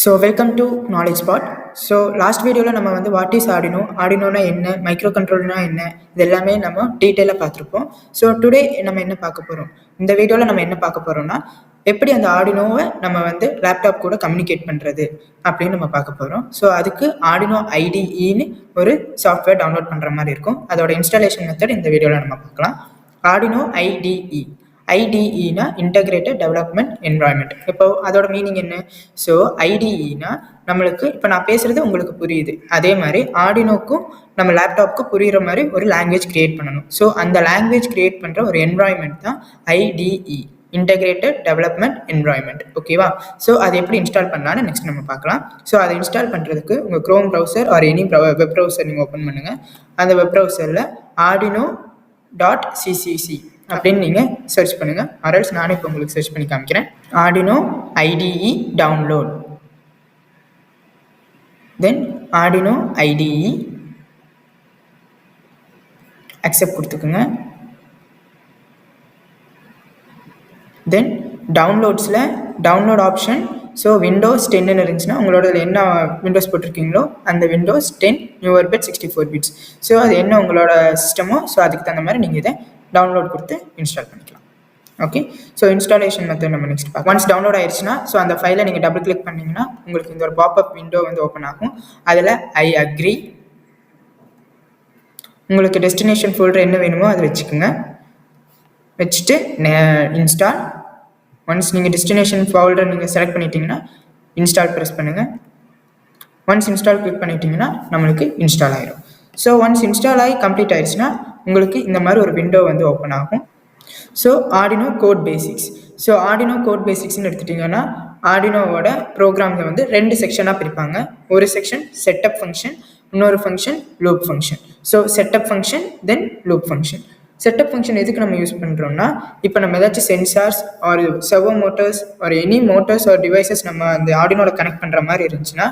So welcome to knowledge spot. So last வீடியோவில் நம்ம வந்து வாட் இஸ் ஆடினோனா என்ன, மைக்ரோ கண்ட்ரோல்னா என்ன, இது எல்லாமே நம்ம டீட்டெயிலாக பார்த்துருப்போம். ஸோ டுடே நம்ம என்ன பார்க்க போகிறோம், இந்த வீடியோவில் நம்ம என்ன பார்க்க போகிறோம்னா எப்படி அந்த ஆடினோவை நம்ம வந்து லேப்டாப் கூட கம்யூனிகேட் பண்ணுறது அப்படின்னு நம்ம பார்க்க போகிறோம். ஸோ அதுக்கு ஆடினோ ஐடிஇன்னு ஒரு சாஃப்ட்வேர் டவுன்லோட் பண்ணுற மாதிரி இருக்கும். அதோட இன்ஸ்டாலேஷன் மெத்தட் இந்த வீடியோவில் நம்ம பார்க்கலாம். ஆடினோ ஐடிஇனா இன்டகிரேட்டட் டெவலப்மெண்ட் என்வாயன்மெண்ட். இப்போ அதோட மீனிங் என்ன? ஸோ ஐடிஇனா நம்மளுக்கு இப்போ நான் பேசுறது உங்களுக்கு புரியுது, அதே மாதிரி ஆடினோக்கும் நம்ம லேப்டாப்க்கு புரியுற மாதிரி ஒரு லாங்குவேஜ் கிரியேட் பண்ணணும். ஸோ அந்த லாங்குவேஜ் கிரியேட் பண்ணுற ஒரு என்வாயன்மெண்ட் தான் ஐடிஇ, இன்டகிரேட்டட் டெவலப்மெண்ட் என்வாயன்மெண்ட். ஓகேவா? ஸோ அதை எப்படி இன்ஸ்டால் பண்ணலான்னு நெக்ஸ்ட் நம்ம பார்க்கலாம். ஸோ அதை இன்ஸ்டால் பண்ணுறதுக்கு உங்கள் Chrome browser or any web browser நீங்கள் ஓப்பன் பண்ணுங்கள். அந்த வெப் ப்ரௌசரில் arduino.ccc அப்படின்னு நீங்கள் சர்ச் பண்ணுங்கள். அரல்ஸ் நானே இப்போ உங்களுக்கு சர்ச் பண்ணி காமிக்கிறேன். Arduino IDE download, then Arduino IDE accept கொடுத்துக்குங்க. தென் டவுன்லோட்ஸில் டவுன்லோட் ஆப்ஷன், ஸோ விண்டோஸ் 10 இருந்துச்சுன்னா உங்களோட என்ன விண்டோஸ் போட்டிருக்கீங்களோ அந்த Windows 10 newer bit 64 bits. So அது என்ன உங்களோட சிஸ்டமோ ஸோ அதுக்கு தகுந்த மாதிரி நீங்கள் இதை டவுன்லோட் கொடுத்து இன்ஸ்டால் பண்ணிக்கலாம். ஓகே, ஸோ இன்ஸ்டாலேஷன் மெத்தட் நம்ம நெக்ஸ்ட் பார்க்கலாம். ஒன்ஸ் டவுன்லோட் ஆயிடுச்சுன்னா ஸோ அந்த ஃபைலை நீங்கள் டபுள் கிளிக் பண்ணிங்கன்னா உங்களுக்கு இந்த ஒரு பாப்அப் விண்டோ வந்து ஓப்பன் ஆகும். அதில் ஐ அக்ரி, உங்களுக்கு டெஸ்டினேஷன் ஃபோல்டர் என்ன வேணுமோ அதை வச்சுக்கோங்க. வச்சுட்டு இன்ஸ்டால். ஒன்ஸ் நீங்கள் டெஸ்டினேஷன் ஃபோல்டர் நீங்கள் செலக்ட் பண்ணிட்டீங்கன்னா இன்ஸ்டால் ப்ரெஸ் பண்ணுங்கள். ஒன்ஸ் இன்ஸ்டால் கிளிக் பண்ணிட்டீங்கன்னா நம்மளுக்கு இன்ஸ்டால் ஆயிடும். ஸோ ஒன்ஸ் இன்ஸ்டால் ஆகி கம்ப்ளீட் ஆயிடுச்சுன்னா உங்களுக்கு இந்த மாதிரி ஒரு விண்டோ வந்து ஓப்பன் ஆகும். So Arduino code basics. So Arduino code பேசிக்ஸ்ன்னு எடுத்துட்டிங்கன்னா ஆர்டினோவோட ப்ரோக்ராமில் வந்து 2 செக்ஷனாக பிரிப்பாங்க. ஒரு செக்ஷன் செட்டப் ஃபங்க்ஷன், இன்னொரு function loop function. So setup function then loop function. Setup function எதுக்கு நம்ம யூஸ் பண்ணுறோம்னா, இப்போ நம்ம ஏதாச்சும் sensors or servo motors or any motors or devices நம்ம அந்த ஆர்டினோவில் கனெக்ட் பண்ணுற மாதிரி இருந்துச்சுன்னா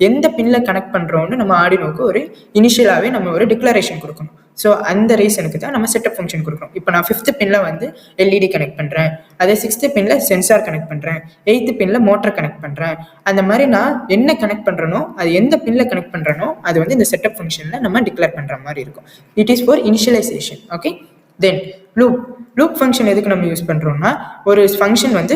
எந்த பின்னில் கனெக்ட் பண்ணுறோன்னு நம்ம ஆர்டினோக்கு ஒரு இனிஷியலாகவே நம்ம ஒரு டிக்ளரேஷன் கொடுக்கணும். ஸோ அந்த ரீசனுக்கு தான் நம்ம செட்டப் ஃபங்க்ஷன் கொடுக்குறோம். இப்போ நான் 5th பின்னில் வந்து எல்இடி கனெக்ட் பண்ணுறேன், அதே 6th பின்னில் சென்சார் கனெக்ட் பண்ணுறேன், 8th பின்னில் மோட்டர் கனெக்ட் பண்ணுறேன். அந்த மாதிரி நான் என்ன கனெக்ட் பண்ணுறனோ அது எந்த பின்னில் கனெக்ட் பண்ணுறனோ அது வந்து இந்த செட்டப் ஃபங்க்ஷனில் நம்ம டிக்ளேர் பண்ணுற மாதிரி இருக்கும். It is for initialization. Okay, then loop function எதுக்கு நம்ம யூஸ் பண்ணுறோம்னா, ஒரு ஃபங்க்ஷன் வந்து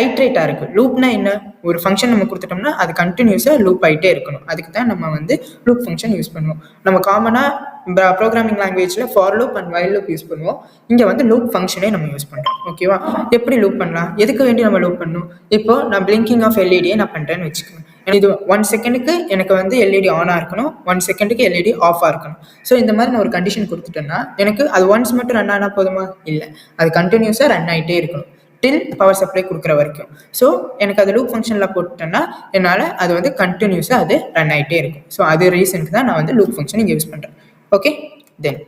ஐட்ரேட்டாக இருக்குது. லூப்னா என்ன? ஒரு ஃபங்க்ஷன் நம்ம கொடுத்துட்டோம்னா அது கண்டினியூஸாக லூப் ஆகிட்டே இருக்கணும். அதுக்கு தான் நம்ம வந்து லூப் ஃபங்க்ஷன் யூஸ் பண்ணுவோம். நம்ம காமனாக ப்ரோக்ராமிங் லாங்குவேஜில் for loop and while loop use பண்ணுவோம். இங்கே வந்து லூப் ஃபங்க்ஷனே நம்ம யூஸ் பண்ணுறோம். ஓகேவா? எப்படி லூப் பண்ணலாம், எதுக்கு வேண்டி நம்ம லூப் பண்ணணும்? இப்போ நான் பிளிங்கிங் ஆஃப் எல்இடியை நான் பண்ணுறேன்னு வச்சுக்கோங்க. இது 1 செகண்டுக்கு எனக்கு வந்து எல்இடி ஆனாக இருக்கணும், 1 செகண்டுக்கு எல்இடி ஆஃபாக இருக்கணும். ஸோ இந்த மாதிரி நான் ஒரு கண்டிஷன் கொடுத்துட்டேன்னா எனக்கு அது ஒன்ஸ் மட்டும் ரன் ஆனால் போதுமா? இல்லை, அது கண்டினியூஸாக ரன் ஆகிட்டே இருக்கணும் டில் பவர் சப்ளை கொடுக்குற வரைக்கும். ஸோ எனக்கு அது லூப் ஃபங்க்ஷனில் போட்டுட்டேன்னா என்னால் அது வந்து கண்டினியூஸாக அது ரன் ஆகிட்டே இருக்கும். ஸோ அது ரீசனுக்கு தான் நான் வந்து லூப் ஃபங்க்ஷன் இங்கே யூஸ் பண்ணுறேன். ஓகே, தென்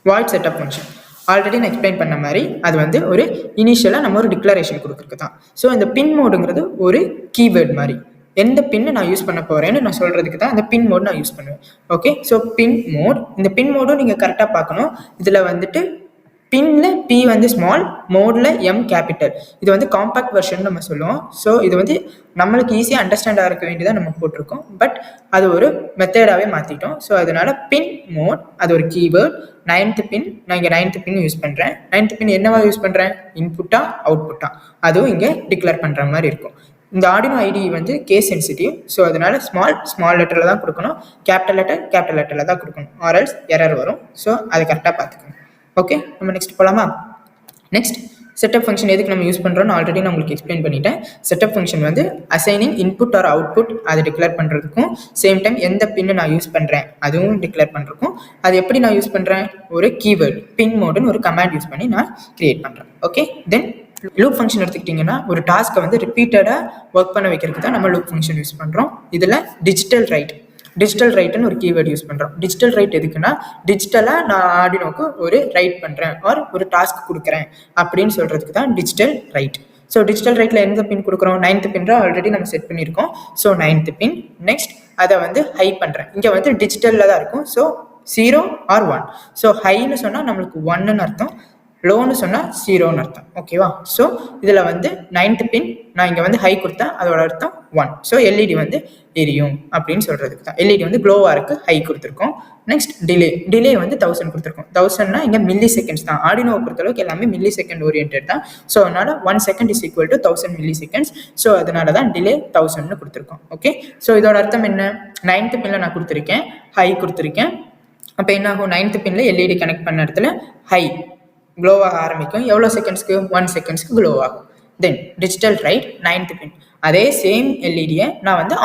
வாய்ட் செட்டப் ஃபங்க்ஷன் ஆல்ரெடி நான் எக்ஸ்பிளைன் பண்ண மாதிரி அது வந்து ஒரு இனிஷியலாக நம்ம ஒரு டிக்ளரேஷன் கொடுக்குறது தான். ஸோ இந்த பின் மோடுங்கிறது ஒரு கீவேர்ட் மாதிரி. எந்த பின்னு நான் யூஸ் பண்ண போகிறேன்னு நான் சொல்கிறதுக்கு தான் அந்த பின் மோட் நான் யூஸ் பண்ணுவேன். ஓகே, ஸோ பின் மோட், இந்த பின் மோடும் நீங்கள் கரெக்டாக பார்க்கணும். இதில் வந்துட்டு பின்னில் பி வந்து ஸ்மால், மோடில் எம் கேபிட்டல். இது வந்து காம்பேக்ட் வெர்ஷன் நம்ம சொல்லுவோம். ஸோ இது வந்து நம்மளுக்கு ஈஸியாக அண்டர்ஸ்டாண்டாக இருக்க வேண்டியதாக நம்ம போட்டிருக்கோம், பட் அது ஒரு மெத்தடாகவே மாற்றிட்டோம். ஸோ அதனால் பின் மோட் அது ஒரு கீவேர்ட். 9th பின் நான் இங்கே 9th பின் யூஸ் பண்ணுறேன். 9th பின் என்னவா யூஸ் பண்ணுறேன்? இன்புட்டா அவுட்புட்டா அதுவும் இங்கே டிக்ளேர் பண்ணுற மாதிரி இருக்கும். இந்த ஆர்டினோ ஐடி வந்து கேஸ் சென்சிட்டிவ். ஸோ அதனால ஸ்மால் லெட்டரில் தான் கொடுக்கணும், கேபிட்டல் லெட்டரில் தான் கொடுக்கணும், ஆர்எல்ஸ் எரர் வரும். ஸோ அதை கரெக்டாக பார்த்துக்கணும். ஓகே, நம்ம நெக்ஸ்ட் போகலாமா? நெக்ஸ்ட் செட்டப் ஃபங்க்ஷன் எதுக்கு நம்ம யூஸ் பண்ணுறோன்னு ஆல்ரெடி நான் உங்களுக்கு எக்ஸ்பிளைன் பண்ணிட்டேன். செட்டப் ஃபங்க்ஷன் வந்து அசைனிங் இன்புட் ஆர் அவுட்புட் அதை டிக்ளேர் பண்ணுறதுக்கும், சேம் டைம் எந்த பின்னு நான் யூஸ் பண்ணுறேன் அதுவும் டிக்ளேர் பண்ணுறதுக்கும். அது எப்படி நான் யூஸ் பண்ணுறேன்? ஒரு கீவேர்டு பின் மோடுன்னு ஒரு கமாண்ட் யூஸ் பண்ணி நான் கிரியேட் பண்ணுறேன். ஓகே, தென் லூப் ஃபங்க்ஷன் எடுத்துக்கிட்டிங்கன்னா ஒரு டாஸ்க்கை வந்து ரிப்பீட்டடாக ஒர்க் பண்ண வைக்கிறதுக்கு தான் நம்ம லூப் ஃபங்க்ஷன் யூஸ் பண்ணுறோம். இதில் டிஜிட்டல் ரைட்டுன்னு ஒரு கீவேர்டு யூஸ் பண்ணுறோம். டிஜிட்டல் ரைட் எதுக்குன்னா, டிஜிட்டலாக நான் ஆர்டினோக்கு ஒரு ரைட் பண்ணுறேன் ஆர் ஒரு டாஸ்க் கொடுக்குறேன் அப்படின்னு சொல்கிறதுக்கு தான் டிஜிட்டல் ரைட். ஸோ டிஜிட்டல் ரைட்டில் எந்த பின் கொடுக்குறோம்? 9th பின் ஆல்ரெடி நம்ம செட் பண்ணியிருக்கோம். ஸோ 9th பின். நெக்ஸ்ட் அதை வந்து ஹை பண்ணுறேன். இங்கே வந்து டிஜிட்டலில் தான் இருக்கும். So 0 or 1. ஸோ ஹைன்னு சொன்னால் நம்மளுக்கு 1ன்னு அர்த்தம், லோன்னு சொன்னால் 0ன்னு அர்த்தம். ஓகேவா? ஸோ இதில் வந்து 9th பின் நான் இங்கே வந்து ஹை கொடுத்தேன், அதோட அர்த்தம் 1. ஸோ எல்இடி வந்து எரியும் அப்படின்னு சொல்கிறதுக்கு தான் எல்இடி வந்து க்ளோவாக இருக்குது, ஹை கொடுத்துருக்கோம். நெக்ஸ்ட் டிலே வந்து 1000 கொடுத்துருக்கோம். 1000னா இங்கே மில்லி செகண்ட்ஸ் தான். ஆர்டினோவை பொறுத்தளவுக்கு எல்லாமே மில்லி செகண்ட் ஓரியன்ட் தான். ஸோ அதனால் 1 second is equal to 1000 milli seconds. So அதனால தான் டிலே 1000ன்னு கொடுத்துருக்கோம். ஓகே, ஸோ இதோட அர்த்தம் என்ன? 9th பின்னில் நான் கொடுத்துருக்கேன், ஹை கொடுத்துருக்கேன். அப்போ என்ன ஆகும்? 9th பின்னில் எல்இடி கனெக்ட் பண்ண இடத்துல ஹை க்ளோவாக ஆரம்பிக்கும். எவ்வளோ செகண்ட்ஸ்க்கு? 1 செகண்ட்ஸ்க்கு க்ளோ ஆகும். தென் டிஜிட்டல் ரைட் 9th பின், அதே சேம் எல்இடியை நான் வந்து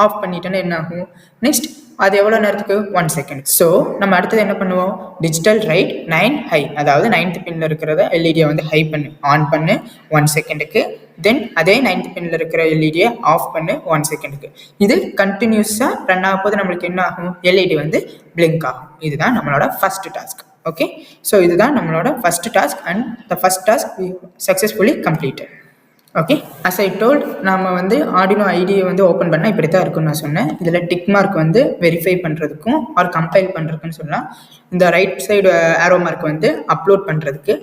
ஆஃப் பண்ணிட்டேன்னா என்ன ஆகும்? நெக்ஸ்ட் அது எவ்வளோ நேரத்துக்கு? 1 செகண்ட். ஸோ நம்ம அடுத்தது என்ன பண்ணுவோம்? டிஜிட்டல் ரைட் 9 ஹை, அதாவது 9th பின்னில் இருக்கிறத எல்இடியை வந்து ஹை பண்ணு, ஆன் பண்ணு 1 செகண்டுக்கு. தென் அதே 9th பின்னில் இருக்கிற எல்இடியை ஆஃப் பண்ணு 1 செகண்டுக்கு. இது கண்டினியூஸாக ரன் ஆகும் போது நம்மளுக்கு என்ன ஆகும்? எல்இடி வந்து பிளிங்க் ஆகும். இதுதான் நம்மளோட ஃபர்ஸ்ட் டாஸ்க். ஓகே, ஸோ இதுதான் நம்மளோட first task and the first task we successfully completed. Okay, as I told, நம்ம வந்து ஆர்டினோ ஐடியை வந்து ஓப்பன் பண்ணால் இப்படி தான் இருக்குன்னு நான் சொன்னேன். இதில் டிக் மார்க் வந்து வெரிஃபை பண்ணுறதுக்கும் ஆர் கம்பைல் பண்ணுறதுக்குன்னு சொல்லலாம். இந்த ரைட் சைடு ஆரோ மார்க் வந்து அப்லோட் பண்ணுறதுக்கு.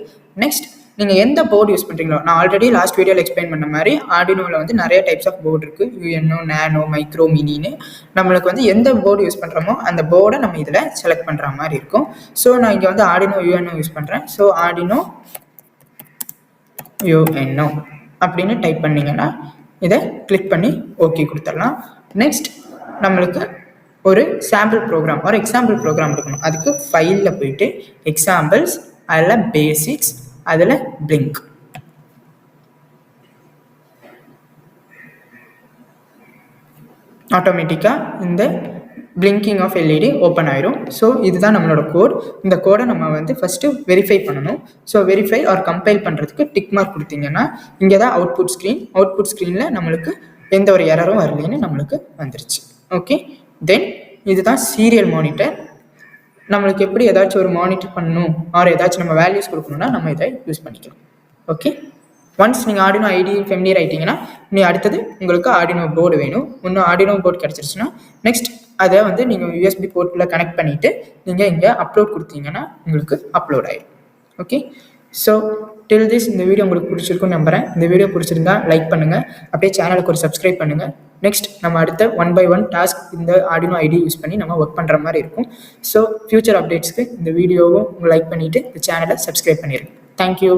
நெக்ஸ்ட் நீங்கள் எந்த போர்டு யூஸ் பண்ணுறீங்களோ, நான் ஆல்ரெடி லாஸ்ட் வீடியோவில் எக்ஸ்பிளைன் பண்ண மாதிரி ஆர்டினோவில் வந்து நிறைய டைப்ஸ் ஆஃப் போர்டு இருக்குது. யூஎன்ஓ, நேனோ, மைக்ரோ, மினின்னு. நம்மளுக்கு வந்து எந்த போர்டு யூஸ் பண்ணுறோமோ அந்த போர்டை நம்ம இதில் செலக்ட் பண்ணுற மாதிரி இருக்கும். ஸோ நான் இங்கே வந்து ஆர்டினோ யூஎன்ஓ யூஸ் பண்ணுறேன். ஸோ ஆர்டினோ யூஎன்ஓ அப்படின்னு டைப் பண்ணிங்கன்னா இதை கிளிக் பண்ணி ஓகே கொடுத்துடலாம். நெக்ஸ்ட் நம்மளுக்கு ஒரு சாம்பிள் ப்ரோக்ராம் ஒரு எக்ஸாம்பிள் ப்ரோக்ராம் இருக்கணும். அதுக்கு ஃபைலில் போயிட்டு எக்ஸாம்பிள்ஸ், அதில் பேசிக்ஸ், அதில் பிளிங்க். ஆட்டோமேட்டிக்காக இந்த பிளிங்கிங் ஆஃப் எல்இடி ஓப்பன் ஆயிரும். ஸோ இதுதான் நம்மளோட கோட். இந்த கோடை நம்ம வந்து ஃபஸ்ட்டு வெரிஃபை பண்ணணும். ஸோ வெரிஃபை ஆர் கம்பைல் பண்ணுறதுக்கு டிக் மார்க் கொடுத்தீங்கன்னா இங்கே தான் அவுட்புட் ஸ்க்ரீனில் நம்மளுக்கு எந்த ஒரு எரரும் வரலன்னு நம்மளுக்கு வந்துருச்சு. ஓகே, தென் இதுதான் சீரியல் மானிட்டர். நம்மளுக்கு எப்படி ஏதாச்சும் ஒரு மானிட்டர் பண்ணணும் ஆர் ஏதாச்சும் நம்ம வேல்யூஸ் கொடுக்கணும்னா நம்ம இதை யூஸ் பண்ணிக்கலாம். ஓகே, ஒன்ஸ் நீங்கள் ஆர்டினோ ஐடி ஃபெமிலியர் ஆகிட்டீங்கன்னா நீ அடுத்தது உங்களுக்கு ஆர்டினோ போர்டு வேணும். இன்னும் ஆர்டினோ போர்டு கிடச்சிருச்சுன்னா நெக்ஸ்ட் அதை வந்து நீங்கள் யூஎஸ்பி போர்ட்டில் கனெக்ட் பண்ணிவிட்டு நீங்கள் இங்கே அப்லோட் கொடுத்தீங்கன்னா உங்களுக்கு அப்லோட் ஆகிடும். ஓகே, ஸோ டில் திஸ் இந்த வீடியோ உங்களுக்கு பிடிச்சிருக்குன்னு நம்புகிறேன். இந்த வீடியோ பிடிச்சிருந்தா லைக் பண்ணுங்கள், அப்படியே சேனலுக்கு ஒரு சப்ஸ்கிரைப் பண்ணுங்கள். நெக்ஸ்ட் நம்ம அடுத்த 1 by 1 டாஸ்க் இந்த ஆர்டினோ ஐடி யூஸ் பண்ணி நம்ம ஒர்க் பண்ணுற மாதிரி இருக்கும். ஸோ ஃபியூச்சர் அப்டேட்ஸ்க்கு இந்த வீடியோவும் லைக் பண்ணிவிட்டு இந்த சேனலை சப்ஸ்கிரைப் பண்ணிடுங்க. தேங்க்யூ.